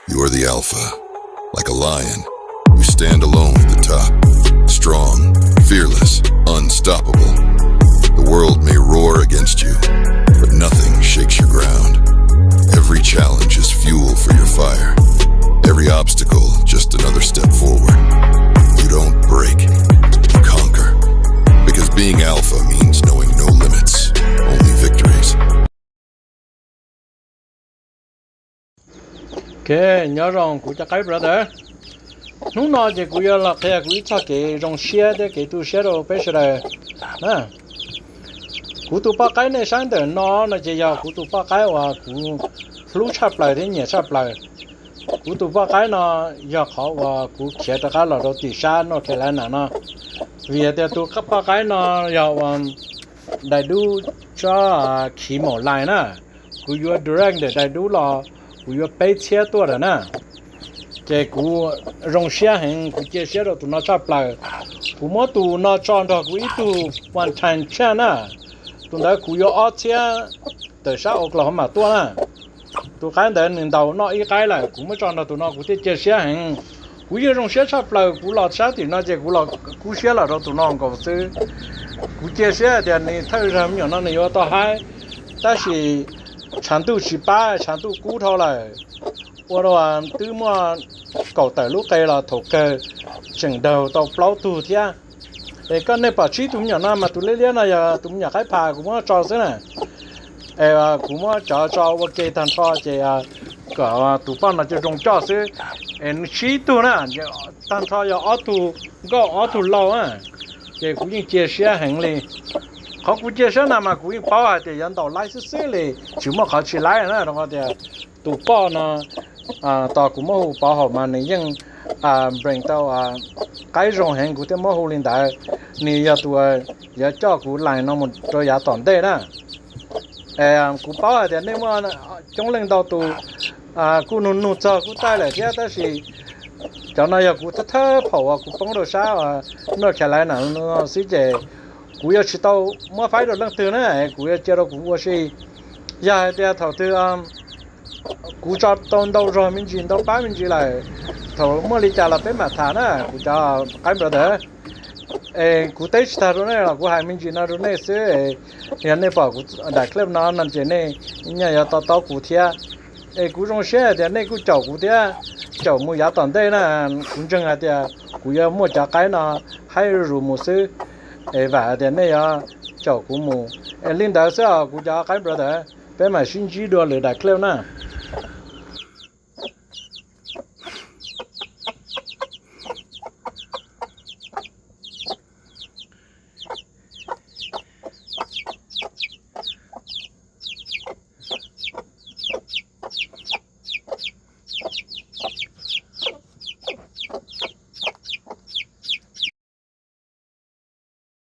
You're the alpha, like a lion. You stand alone at the top, strong, fearless, unstoppable. The world may roar against you, but nothing shakes your ground. Every challenge is fuel for your fire. Every obstacle just another step forward. You don't break, you conquer. Because being alpha means knowing no limits, only victories. Okay, nhớ rằng của cha cái brother. Lúc nào thì của là cái của cha cái trong xe đấy cái tu xe rồi bây giờ này, nè. Của tu ba cái này sáng tới nó chỉ là của tu ba cái và của lúc chập lại thì nhẹ chập lại. Của tu ba cái nó giờ khó và của kia ta cái là đầu tiên sáng nó cái là nó. Vì thế tu các ba cái nó giờ đại đủ cho khí mỏ lại nè. Của your direct đại đủ là của bay xeตัวrồi nè, cái của rong xe hình của cái xe rồi tụi nó chập lại, của mỗi tụi nó chọn được của ít tụi hoàn thành xe nè, tụi nó của ở xe từ xã Oklahomaตัวnè, tụi cái đấy nhìn đầu nó ít cái lại, của mới chọn được tụi nó của cái xe hình, của cái rong xe chập lại của lọt xe thì nó chỉ của xe là rồi tụi nó có sự, của cái xe thì này thấy ra nhiều nó nhiều to hay,但是长度18长度骨头来我说对么搞带路给了头个整đầu到包肚天诶个那把去东nhà那嘛都来来那呀东nhà开爬我找谁呢诶我找我给他说这啊个都帮那这种找谁诶去多呢当他要auto老啊这估计介绍很嘞เขากูเจอนะมากูป้าแต่ยันต่อไล่ซื้อเลยชิมเขาชิไล่นะตรงนั้นเดียตัวป้านะต่อกูมั่วป้าหอมาเนี่ยยังเบรนเต้าไกด์รงแห่งกูที่มั่วลินได้นี่ยาตัวยาจ้ากูไล่น้องมันตัวยาตอนเด้นะกูป้าแต่เนี่ยว่าจงเล่นต่อตัวกูนุ่นจ้ากูตายเลยเจ้าแต่สิเจ้านายกูถ้าเผากูป้องโดนช้านอกแค่ไรนะนอกสิเจกูอยากชิดเอาเมื่อไฟโดนลังตื่นนะกูอยากเจอกูว่าสิอยากเดี๋ยวถอดตัวกูจะตอนดาวรอมินจีนดาวป้ามินจีเลยถอดเมื่อลิจาเราเป็นมาฐานนะกูจะใครบอกเด้อกูเตะชิดารู้เนี่ยกูหายมินจีนรู้เนี่ยซื้อยันเนี่ยบอกกูได้เคล็ดนั่นเจเนี่ยเนี่ยอยากต่อกูเทียกูจงเชื่อเดี๋ยวเนี่ยกูเจ้ากูเทียเจ้ามือยาตอนเต้นะกูจังไงเดียวกูอยากมั่วจากไกด์นะให้รู้มั่วซื้อvà đến đây cháu của mù linh đạo sao của cháu cái brother bé mà xin chỉ đồ lừa đại cleo na